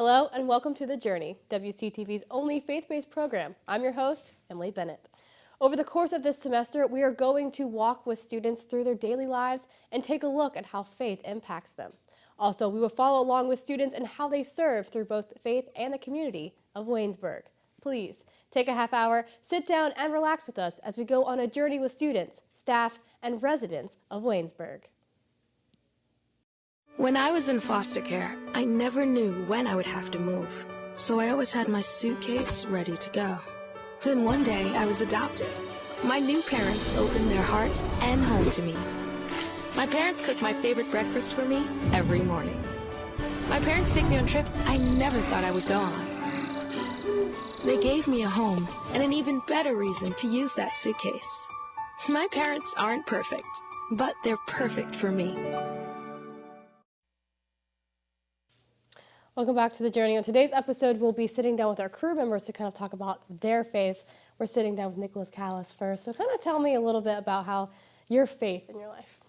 Hello and welcome to The Journey, WCTV's only faith-based program. I'm your host, Emily Bennett. Over the course of this semester, we are going to walk with students through their daily lives and take a look at how faith impacts them. Also, we will follow along with students and how they serve through both faith and the community of Waynesburg. Please take a half hour, sit down, and relax with us as we go on a journey with students, staff, and residents of Waynesburg. When I was in foster care, I never knew when I would have to move, so I always had my suitcase ready to go. Then one day, I was adopted. My new parents opened their hearts and home to me. My parents cook my favorite breakfast for me every morning. My parents take me on trips I never thought I would go on. They gave me a home and an even better reason to use that suitcase. My parents aren't perfect, but they're perfect for me. Welcome back to The Journey. On today's episode, we'll be sitting down with our crew members to kind of talk about their faith. We're sitting down with Nicholas Callis first. So kind of tell me a little bit about how your faith in your life.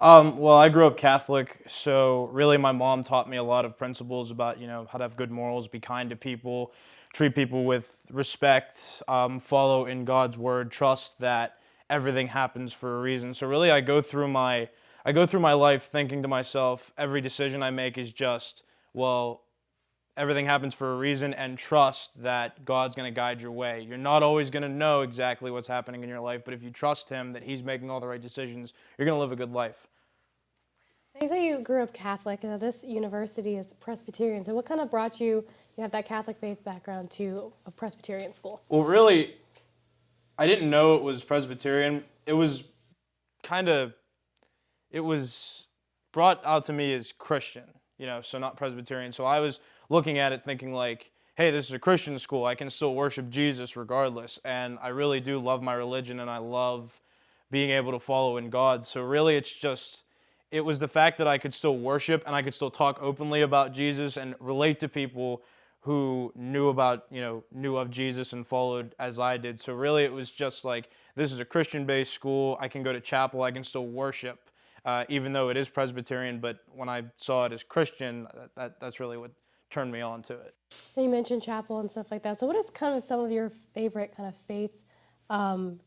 Well, I grew up Catholic, so really my mom taught me a lot of principles about, how to have good morals, be kind to people, treat people with respect, follow in God's word, trust that everything happens for a reason. So really I go through my life thinking to myself, every decision I make is just, well, everything happens for a reason, and trust that God's going to guide your way. You're not always going to know exactly what's happening in your life, but if you trust Him that He's making all the right decisions, you're going to live a good life. You say you grew up Catholic, and this university is Presbyterian. So what kind of brought you have that Catholic faith background, to a Presbyterian school? Well, really, I didn't know it was Presbyterian. It was brought out to me as Christian. So not Presbyterian. So I was looking at it thinking like, hey, this is a Christian school. I can still worship Jesus regardless. And I really do love my religion, and I love being able to follow in God. So really it was the fact that I could still worship and I could still talk openly about Jesus and relate to people who knew of Jesus and followed as I did. So really it was just like, this is a Christian-based school. I can go to chapel. I can still worship. Even though it is Presbyterian, but when I saw it as Christian, that's really what turned me on to it. You mentioned chapel and stuff like that. So what is kind of some of your favorite kind of faith kind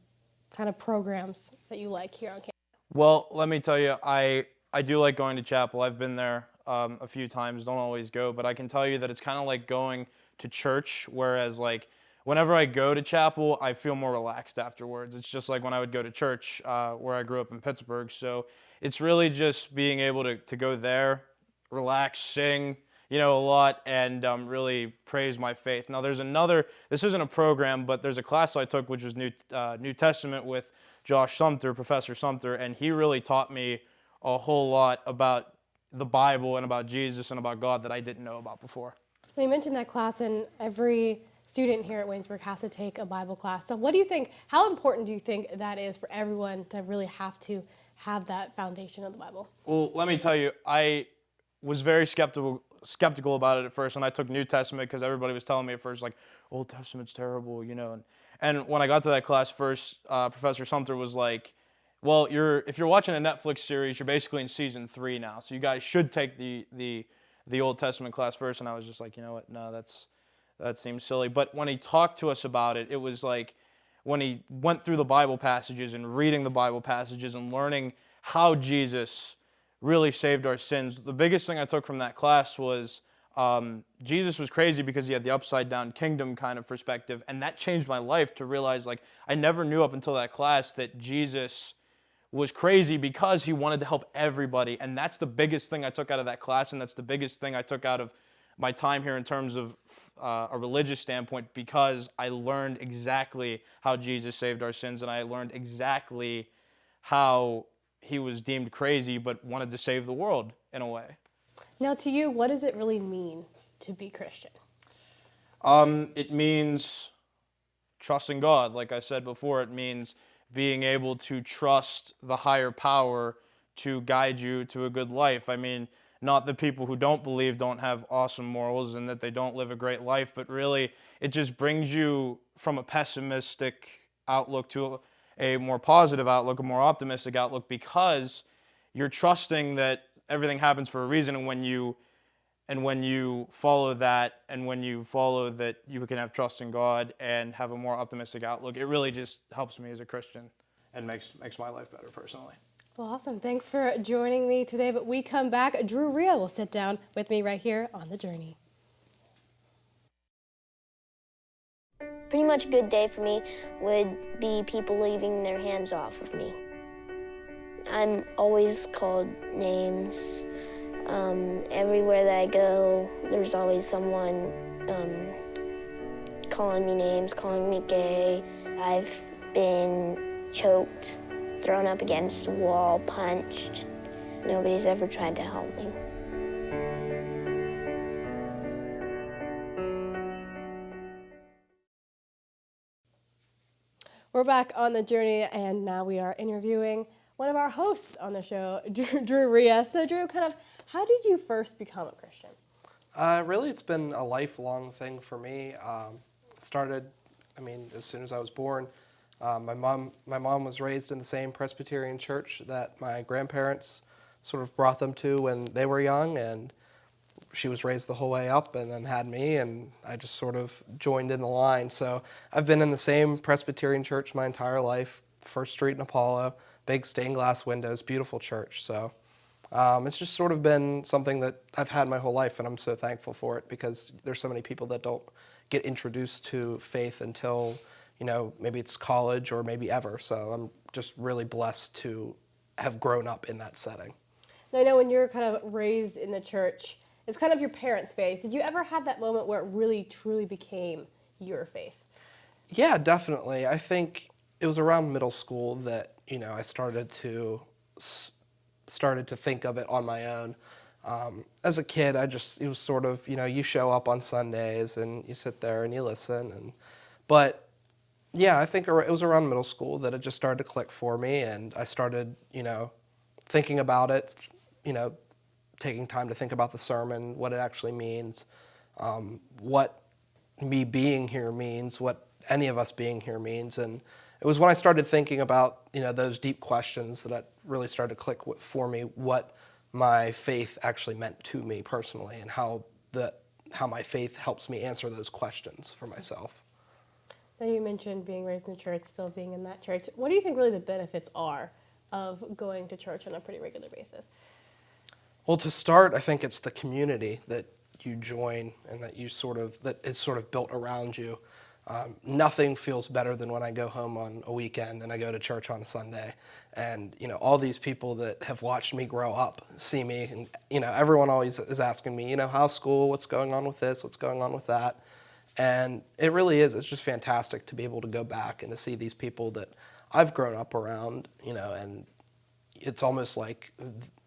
of programs that you like here on campus? Well, let me tell you, I do like going to chapel. I've been there a few times, don't always go, but I can tell you that it's kind of like going to church, whereas like whenever I go to chapel, I feel more relaxed afterwards. It's just like when I would go to church where I grew up in Pittsburgh. So it's really just being able to go there, relax, sing, a lot, and really praise my faith. Now this isn't a program, but there's a class I took which was New Testament with Josh Sumter, Professor Sumter, and he really taught me a whole lot about the Bible and about Jesus and about God that I didn't know about before. So you mentioned that class, and every student here at Waynesburg has to take a Bible class. So what do you think, how important do you think that is for everyone to really have to have that foundation of the Bible? Well, let me tell you, I was very skeptical about it at first, and I took New Testament because everybody was telling me at first, like, Old Testament's terrible, And when I got to that class first, Professor Sumter was like, well, if you're watching a Netflix series, you're basically in season 3 now, so you guys should take the Old Testament class first. And I was just like, you know what, no, that seems silly. But when he talked to us about it, it was like, when he went through the Bible passages and reading the Bible passages and learning how Jesus really saved our sins, the biggest thing I took from that class was Jesus was crazy because he had the upside down kingdom kind of perspective, and that changed my life to realize, like, I never knew up until that class that Jesus was crazy because he wanted to help everybody, and that's the biggest thing I took out of that class, and that's the biggest thing I took out of my time here in terms of a religious standpoint, because I learned exactly how Jesus saved our sins, and I learned exactly how he was deemed crazy but wanted to save the world in a way. Now, to you, what does it really mean to be Christian? It means trusting God. Like I said before, it means being able to trust the higher power to guide you to a good life. I mean, not that people who don't believe don't have awesome morals and that they don't live a great life, but really it just brings you from a pessimistic outlook to a more positive outlook, a more optimistic outlook, because you're trusting that everything happens for a reason. And when you And when you follow that, and when you follow that you can have trust in God and have a more optimistic outlook, it really just helps me as a Christian and makes my life better personally. Well, awesome. Thanks for joining me today. But we come back. Drew Rhea will sit down with me right here on The Journey. Pretty much a good day for me would be people leaving their hands off of me. I'm always called names. Everywhere that I go, there's always someone calling me names, calling me gay. I've been choked, thrown up against a wall, punched. Nobody's ever tried to help me. We're back on The Journey, and now we are interviewing one of our hosts on the show, Drew Rhea. So, Drew, how did you first become a Christian? Really, it's been a lifelong thing for me. It started, as soon as I was born. My mom was raised in the same Presbyterian church that my grandparents sort of brought them to when they were young, and she was raised the whole way up and then had me, and I just sort of joined in the line. So I've been in the same Presbyterian church my entire life, First Street in Apollo, big stained glass windows, beautiful church. So it's just sort of been something that I've had my whole life, and I'm so thankful for it because there's so many people that don't get introduced to faith until, maybe it's college or maybe ever. So I'm just really blessed to have grown up in that setting. Now, I know when you're kind of raised in the church, it's kind of your parents' faith. Did you ever have that moment where it really, truly became your faith? Yeah, definitely. I think it was around middle school that, I started to think of it on my own. As a kid, it was sort of, you show up on Sundays and you sit there and you listen. But yeah, I think it was around middle school that it just started to click for me, and I started, thinking about it, taking time to think about the sermon, what it actually means, what me being here means, what any of us being here means. And it was when I started thinking about, those deep questions that it really started to click for me what my faith actually meant to me personally, and how my faith helps me answer those questions for myself. Now, you mentioned being raised in the church, still being in that church. What do you think really the benefits are of going to church on a pretty regular basis? Well, to start, I think it's the community that you join and that is sort of built around you. Nothing feels better than when I go home on a weekend and I go to church on a Sunday, and all these people that have watched me grow up see me, and everyone always is asking me, how's school, what's going on with this, what's going on with that, and it really is. It's just fantastic to be able to go back and to see these people that I've grown up around, and it's almost like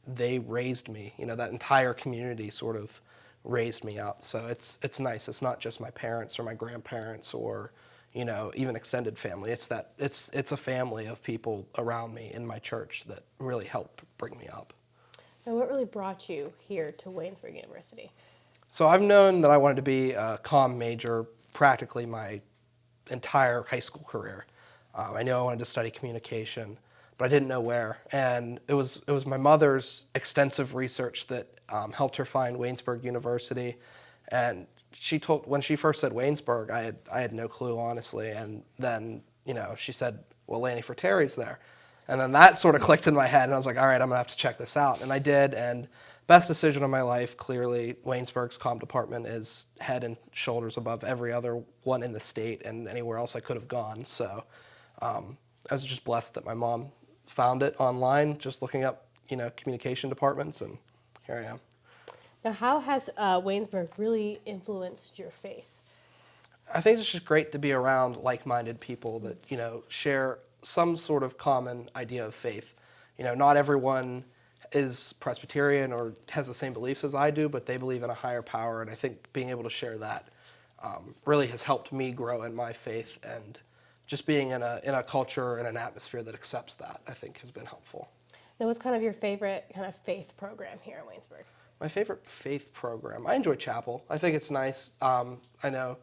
they raised me. That entire community sort of raised me up. So it's nice. It's not just my parents or my grandparents or even extended family. It's a family of people around me in my church that really helped bring me up. Now, what really brought you here to Waynesburg University? So I've known that I wanted to be a comm major practically my entire high school career. I knew I wanted to study communication, but I didn't know where. And it was my mother's extensive research that helped her find Waynesburg University. And when she first said Waynesburg, I had no clue, honestly. And then, she said, well, Lanny Frateri's there. And then that sort of clicked in my head, and I was like, all right, I'm gonna have to check this out. And I did, and best decision of my life, clearly. Waynesburg's comm department is head and shoulders above every other one in the state and anywhere else I could have gone. So I was just blessed that my mom found it online, just looking up, communication departments, and here I am. Now, how has Waynesburg really influenced your faith? I think it's just great to be around like-minded people that, share some sort of common idea of faith. Not everyone is Presbyterian or has the same beliefs as I do, but they believe in a higher power, and I think being able to share that really has helped me grow in my faith, and just being in a culture and an atmosphere that accepts that, I think, has been helpful. Now, what's kind of your favorite kind of faith program here at Waynesburg? My favorite faith program, I enjoy chapel. I think it's nice. I know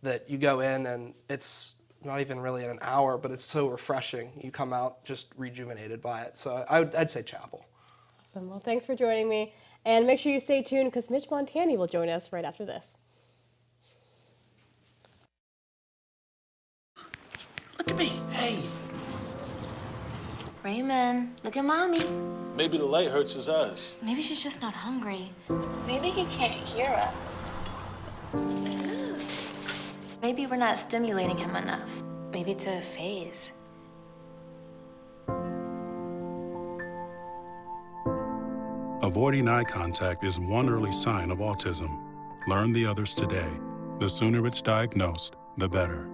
that you go in and it's not even really in an hour, but it's so refreshing. You come out just rejuvenated by it. So I'd say chapel. Awesome. Well, thanks for joining me. And make sure you stay tuned because Mitch Montani will join us right after this. Look at me. Hey. Raymond, look at Mommy. Maybe the light hurts his eyes. Maybe she's just not hungry. Maybe he can't hear us. Maybe we're not stimulating him enough. Maybe it's a phase. Avoiding eye contact is one early sign of autism. Learn the others today. The sooner it's diagnosed, the better.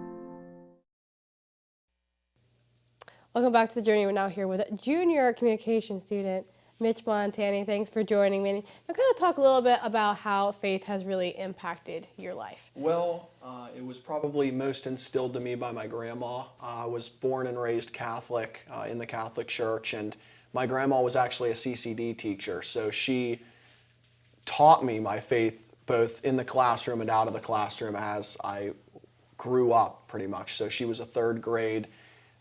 Welcome back to The Journey. We're now here with junior communication student Mitch Montani. Thanks for joining me. Now kind of talk a little bit about how faith has really impacted your life. Well, it was probably most instilled to me by my grandma. I was born and raised Catholic in the Catholic Church, and my grandma was actually a CCD teacher, so she taught me my faith both in the classroom and out of the classroom as I grew up, pretty much. So she was a third grade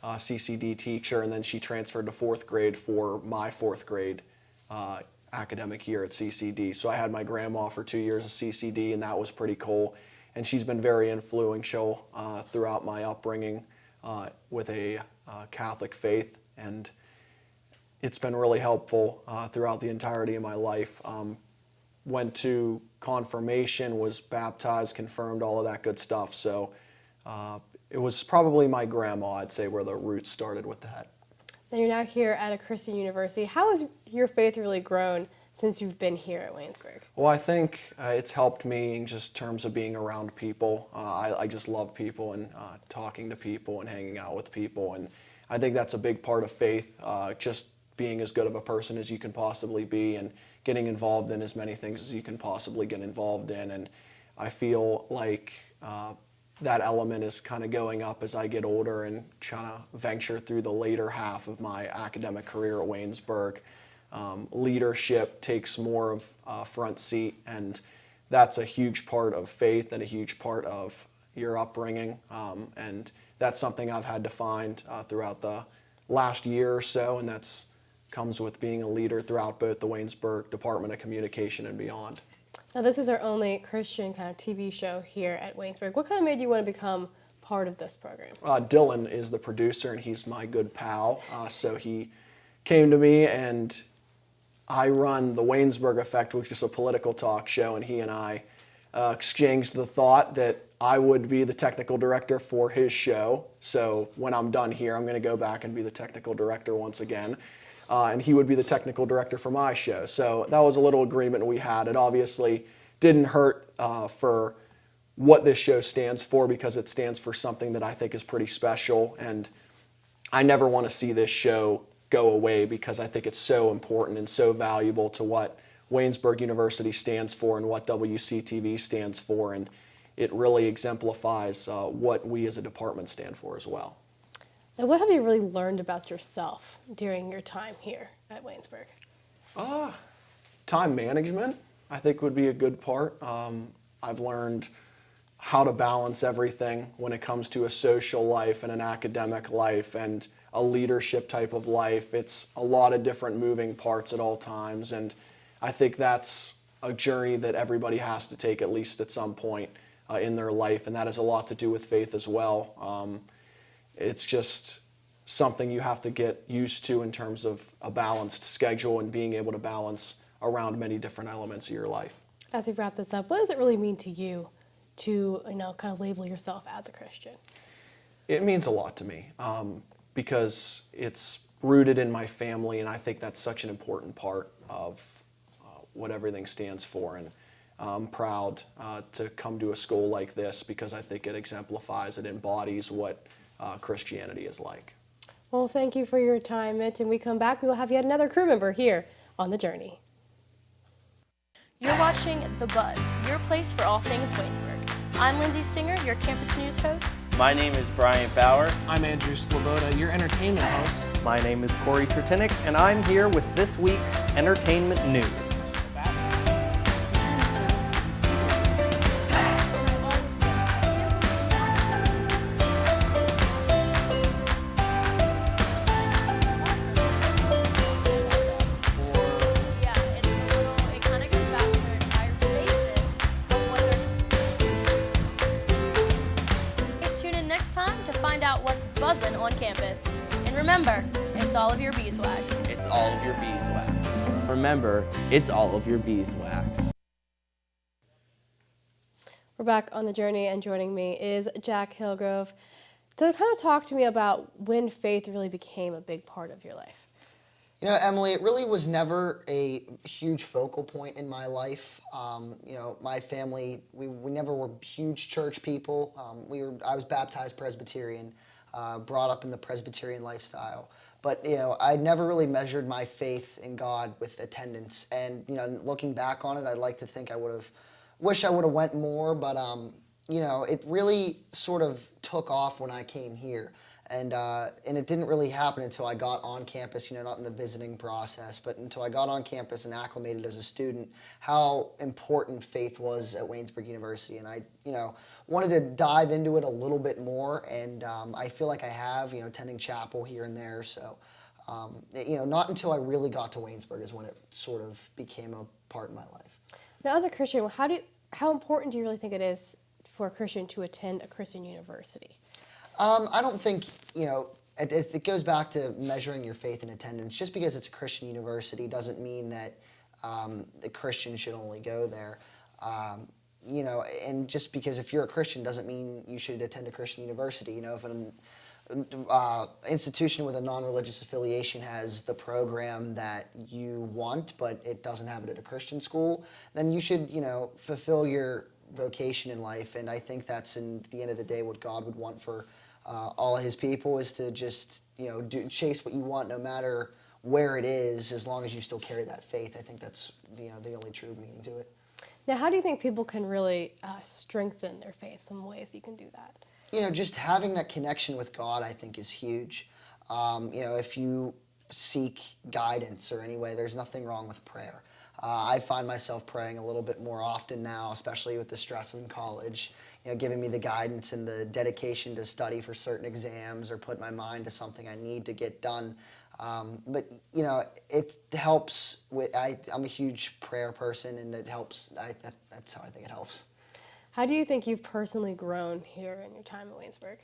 CCD teacher, and then she transferred to fourth grade for my fourth grade academic year at CCD. So I had my grandma for 2 years of CCD, and that was pretty cool. And she's been very influential throughout my upbringing with a Catholic faith, and it's been really helpful throughout the entirety of my life. Went to confirmation, was baptized, confirmed, all of that good stuff. So it was probably my grandma, I'd say, where the roots started with that. Now you're now here at a Christian university. How has your faith really grown since you've been here at Waynesburg? Well, I think it's helped me in just terms of being around people. I just love people and talking to people and hanging out with people. And I think that's a big part of faith, just being as good of a person as you can possibly be and getting involved in as many things as you can possibly get involved in. And I feel like that element is kind of going up as I get older and trying to venture through the later half of my academic career at Waynesburg. Leadership takes more of a front seat, and that's a huge part of faith and a huge part of your upbringing. And that's something I've had to find throughout the last year or so, and that's comes with being a leader throughout both the Waynesburg Department of Communication and beyond. Now this is our only Christian kind of TV show here at Waynesburg. What kind of made you want to become part of this program? Dylan is the producer, and he's my good pal. So he came to me, and I run the Waynesburg Effect, which is a political talk show, and he and I exchanged the thought that I would be the technical director for his show. So when I'm done here, I'm going to go back and be the technical director once again. And he would be the technical director for my show. So that was a little agreement we had. It obviously didn't hurt for what this show stands for, because it stands for something that I think is pretty special. And I never want to see this show go away, because I think it's so important and so valuable to what Waynesburg University stands for and what WCTV stands for. And it really exemplifies what we as a department stand for as well. Now, what have you really learned about yourself during your time here at Waynesburg? Time management, I think, would be a good part. I've learned how to balance everything when it comes to a social life and an academic life and a leadership type of life. It's a lot of different moving parts at all times, and I think that's a journey that everybody has to take at least at some point in their life, and that has a lot to do with faith as well. It's just something you have to get used to in terms of a balanced schedule and being able to balance around many different elements of your life. As we wrap this up, what does it really mean to you to, kind of label yourself as a Christian? It means a lot to me because it's rooted in my family, and I think that's such an important part of what everything stands for. And I'm proud to come to a school like this because I think it exemplifies, it embodies what Christianity is like. Well, thank you for your time, Mitch. And we come back, we will have yet another crew member here on The Journey. You're watching The Buzz, your place for all things Waynesburg. I'm Lindsay Stinger, your campus news host. My name is Brian Bauer. I'm Andrew Sloboda, your entertainment host. My name is Corey Tertinick, and I'm here with this week's entertainment news. It kind of buzzing on campus. And remember, it's all of your beeswax. It's all of your beeswax. Remember, it's all of your beeswax. We're back on the journey, and joining me is Jack Hillgrove to kind of talk to me about when faith really became a big part of your life. You know, Emily, it really was never a huge focal point in my life. You know, my family, we never were huge church people. I was baptized Presbyterian, brought up in the Presbyterian lifestyle. But, you know, I never really measured my faith in God with attendance. And, you know, looking back on it, I'd like to think wish I would have went more, but, you know, it really sort of took off when I came here. And it didn't really happen until I got on campus, you know, not in the visiting process, but until I got on campus and acclimated as a student, how important faith was at Waynesburg University. And I, you know, wanted to dive into it a little bit more, and I feel like I have, you know, attending chapel here and there. So, you know, not until I really got to Waynesburg is when it sort of became a part of my life. Now, as a Christian, how important do you really think it is for a Christian to attend a Christian university? I don't think, you know, it goes back to measuring your faith in attendance. Just because it's a Christian university doesn't mean that the Christian should only go there. You know, and just because if you're a Christian doesn't mean you should attend a Christian university. You know, if an institution with a non-religious affiliation has the program that you want, but it doesn't have it at a Christian school, then you should, you know, fulfill your vocation in life. And I think that's, in the end of the day, what God would want for all of his people, is to just, you know, chase what you want no matter where it is, as long as you still carry that faith. I think that's, you know, the only true meaning to it. Now, how do you think people can really strengthen their faith? Some ways you can do that. You know, just having that connection with God, I think, is huge. You know, if you seek guidance or any way, there's nothing wrong with prayer. I find myself praying a little bit more often now, especially with the stress in college, you know, giving me the guidance and the dedication to study for certain exams or put my mind to something I need to get done. But, you know, it helps. I'm a huge prayer person, and it helps. That's how I think it helps. How do you think you've personally grown here in your time at Waynesburg?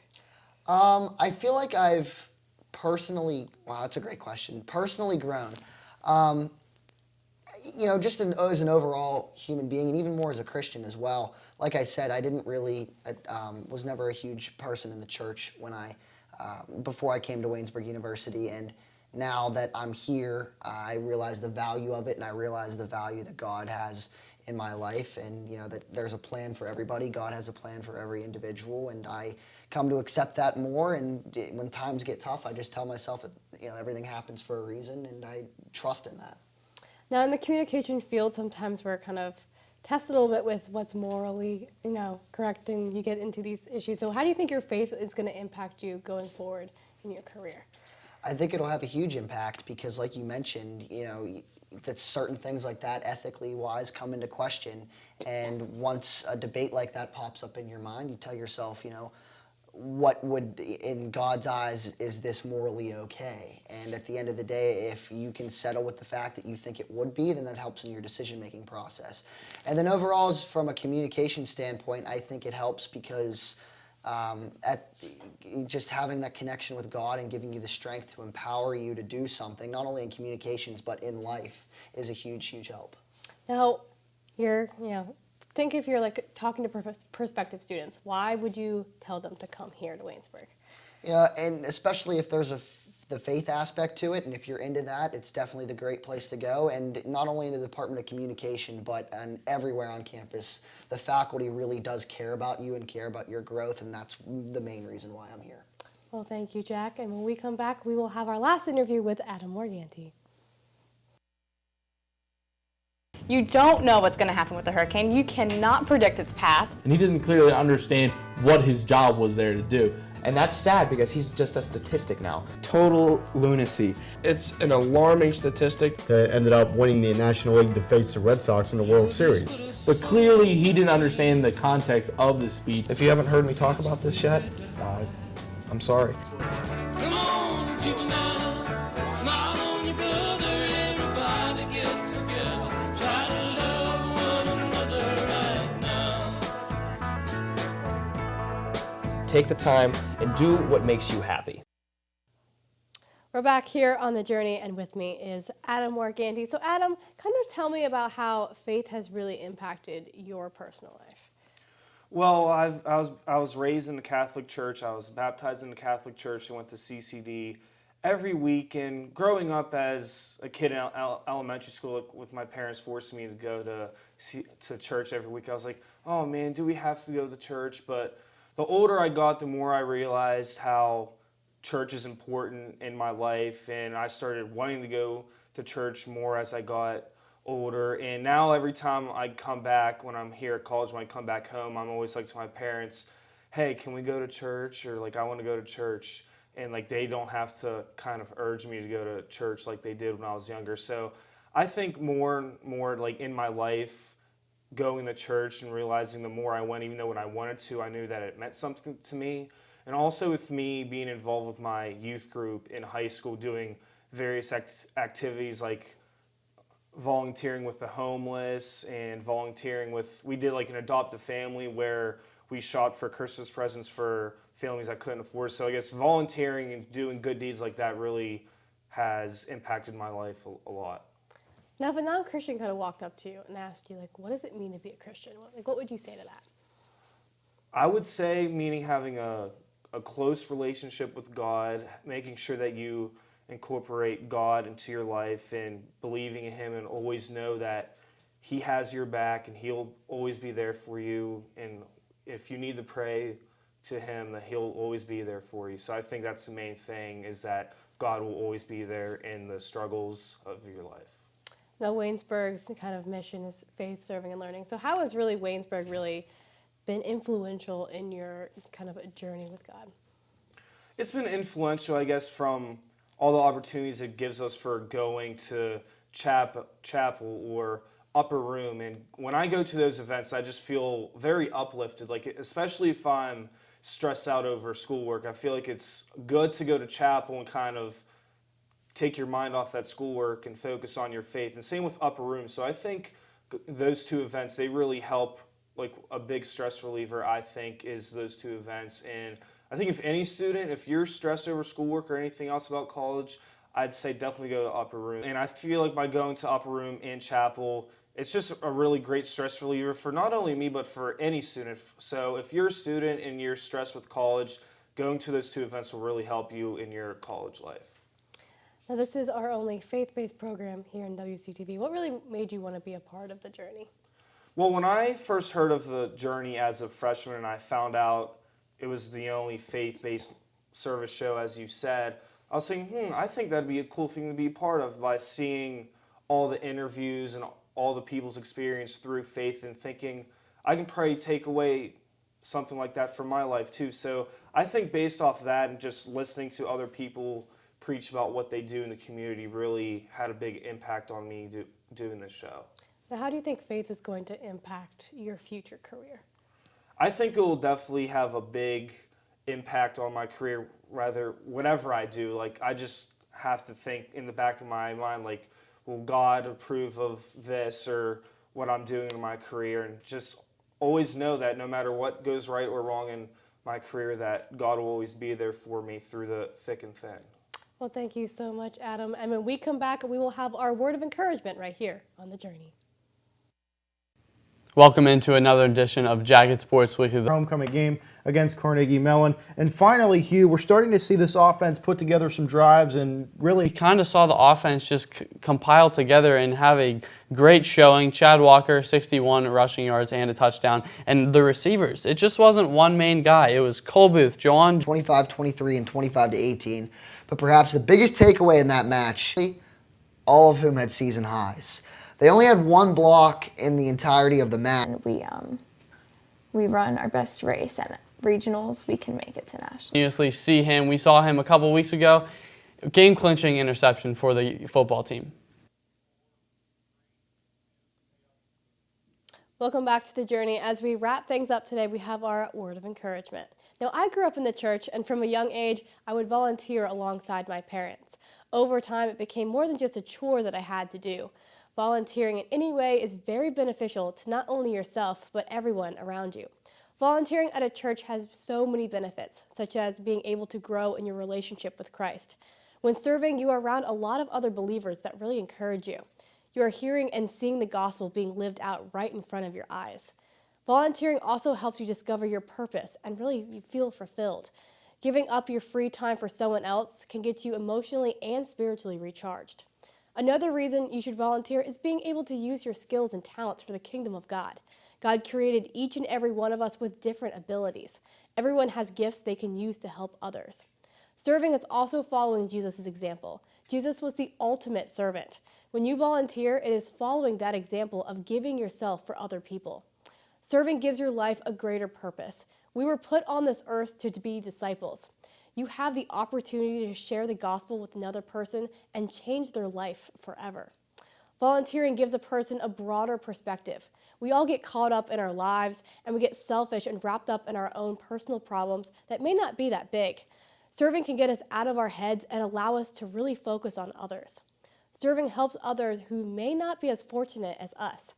I feel like I've personally, wow, that's a great question, personally grown. You know, just as an overall human being, and even more as a Christian as well. Like I said, I didn't really, was never a huge person in the church when before I came to Waynesburg University, and now that I'm here, I realize the value of it, and I realize the value that God has in my life, and, you know, that there's a plan for everybody. God has a plan for every individual, and I come to accept that more. And when times get tough, I just tell myself that, you know, everything happens for a reason, and I trust in that. Now, in the communication field, sometimes we're kind of tested a little bit with what's morally, you know, correct, and you get into these issues. So how do you think your faith is going to impact you going forward in your career? I think it'll have a huge impact because, like you mentioned, you know, that certain things like that, ethically wise, come into question. And once a debate like that pops up in your mind, you tell yourself, you know, what would, in God's eyes, is this morally okay? And at the end of the day, if you can settle with the fact that you think it would be, then that helps in your decision-making process. And then overall, from a communication standpoint, I think it helps because just having that connection with God and giving you the strength to empower you to do something, not only in communications but in life, is a huge, huge help. Now, think if you're like talking to prospective students, why would you tell them to come here to Waynesburg? Yeah, and especially if there's the faith aspect to it, and if you're into that, it's definitely the great place to go. And not only in the Department of Communication, but everywhere on campus, the faculty really does care about you and care about your growth, and that's the main reason why I'm here. Well, thank you, Jack. And when we come back, we will have our last interview with Adam Morganti. You don't know what's going to happen with the hurricane. You cannot predict its path. And he didn't clearly understand what his job was there to do. And that's sad because he's just a statistic now. Total lunacy. It's an alarming statistic. That ended up winning the National League to face the Red Sox in the World Series. But clearly he didn't understand the context of the speech. If you haven't heard me talk about this yet, I'm sorry. Come on, people now, smile on your brother, everybody get together. Try to love one another right now. take the time and do what makes you happy. We're back here on The Journey, and with me is Adam Morganti. So Adam, kind of tell me about how faith has really impacted your personal life. Well, I was raised in the Catholic Church. I was baptized in the Catholic Church. I went to CCD every week. And growing up as a kid in elementary school, with my parents forcing me to go to church every week, I was like, oh man, do we have to go to church? But the older I got, the more I realized how church is important in my life, and I started wanting to go to church more as I got older. And now every time I come back, when I'm here at college, when I come back home, I'm always like to my parents, hey, can we go to church? Or like, I want to go to church. And like, they don't have to kind of urge me to go to church like they did when I was younger. So I think more like in my life, going to church and realizing the more I went, even though when I wanted to, I knew that it meant something to me. And also with me being involved with my youth group in high school, doing various activities like volunteering with the homeless and volunteering with, we did like an adopt a family where we shopped for Christmas presents for families that couldn't afford. So I guess volunteering and doing good deeds like that really has impacted my life a lot. Now, if a non-Christian kind of walked up to you and asked you, like, what does it mean to be a Christian? What would you say to that? I would say meaning having a close relationship with God, making sure that you incorporate God into your life and believing in Him, and always know that He has your back and He'll always be there for you. And if you need to pray to Him, that He'll always be there for you. So I think that's the main thing, is that God will always be there in the struggles of your life. Now, Waynesburg's kind of mission is faith, serving, and learning. So how has really Waynesburg really been influential in your kind of a journey with God? It's been influential, I guess, from all the opportunities it gives us for going to chapel or upper room. And when I go to those events, I just feel very uplifted, like especially if I'm stressed out over schoolwork. I feel like it's good to go to chapel and kind of take your mind off that schoolwork and focus on your faith. And same with upper room. So I think those two events, they really help. Like a big stress reliever, I think, is those two events. And I think if any student, if you're stressed over schoolwork or anything else about college, I'd say definitely go to upper room. And I feel like by going to upper room and chapel, it's just a really great stress reliever for not only me, but for any student. So if you're a student and you're stressed with college, going to those two events will really help you in your college life. Now, this is our only faith-based program here in WCTV. What really made you want to be a part of the journey? Well, when I first heard of the journey as a freshman and I found out it was the only faith-based service show, as you said, I was saying, I think that'd be a cool thing to be a part of, by seeing all the interviews and all the people's experience through faith and thinking, I can probably take away something like that from my life too. So I think based off that and just listening to other people preach about what they do in the community really had a big impact on me doing this show. Now, how do you think faith is going to impact your future career? I think it will definitely have a big impact on my career, rather, whatever I do. Like, I just have to think in the back of my mind, like, will God approve of this or what I'm doing in my career? And just always know that no matter what goes right or wrong in my career, that God will always be there for me through the thick and thin. Well, thank you so much, Adam. And when we come back, we will have our word of encouragement right here on The Journey. Welcome into another edition of Jagged Sports Weekly. Homecoming game against Carnegie Mellon. And finally, Hugh, we're starting to see this offense put together some drives and really... We kind of saw the offense just compile together and have a great showing. Chad Walker, 61 rushing yards and a touchdown. And the receivers, it just wasn't one main guy. It was Cole Booth, Joan... 25-23 and 25-18. But perhaps the biggest takeaway in that match, all of whom had season highs. They only had one block in the entirety of the match. We run our best race at regionals, we can make it to nationals. Continuously see him. We saw him a couple weeks ago. Game-clinching interception for the football team. Welcome back to The Journey. As we wrap things up today, we have our word of encouragement. Now, I grew up in the church, and from a young age, I would volunteer alongside my parents. Over time, it became more than just a chore that I had to do. Volunteering in any way is very beneficial to not only yourself, but everyone around you. Volunteering at a church has so many benefits, such as being able to grow in your relationship with Christ. When serving, you are around a lot of other believers that really encourage you. You are hearing and seeing the gospel being lived out right in front of your eyes. Volunteering also helps you discover your purpose and really you feel fulfilled. Giving up your free time for someone else can get you emotionally and spiritually recharged. Another reason you should volunteer is being able to use your skills and talents for the kingdom of God. God created each and every one of us with different abilities. Everyone has gifts they can use to help others. Serving is also following Jesus' example. Jesus was the ultimate servant. When you volunteer, it is following that example of giving yourself for other people. Serving gives your life a greater purpose. We were put on this earth to be disciples. You have the opportunity to share the gospel with another person and change their life forever. Volunteering gives a person a broader perspective. We all get caught up in our lives and we get selfish and wrapped up in our own personal problems that may not be that big. Serving can get us out of our heads and allow us to really focus on others. Serving helps others who may not be as fortunate as us.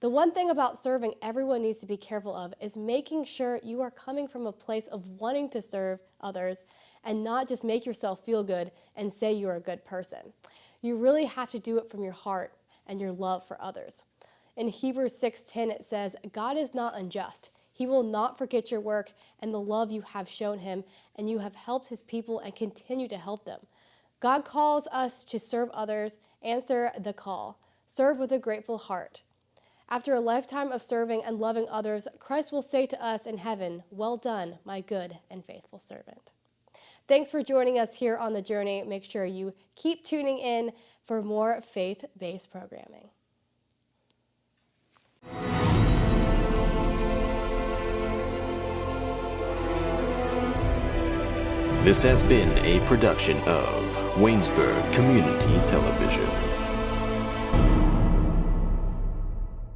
The one thing about serving everyone needs to be careful of is making sure you are coming from a place of wanting to serve others and not just make yourself feel good and say you're a good person. You really have to do it from your heart and your love for others. In Hebrews 6:10 it says, God is not unjust. He will not forget your work and the love you have shown him, and you have helped his people and continue to help them. God calls us to serve others. Answer the call. Serve with a grateful heart. After a lifetime of serving and loving others, Christ will say to us in heaven, well done, my good and faithful servant. Thanks for joining us here on The Journey. Make sure you keep tuning in for more faith-based programming. This has been a production of Waynesburg Community Television.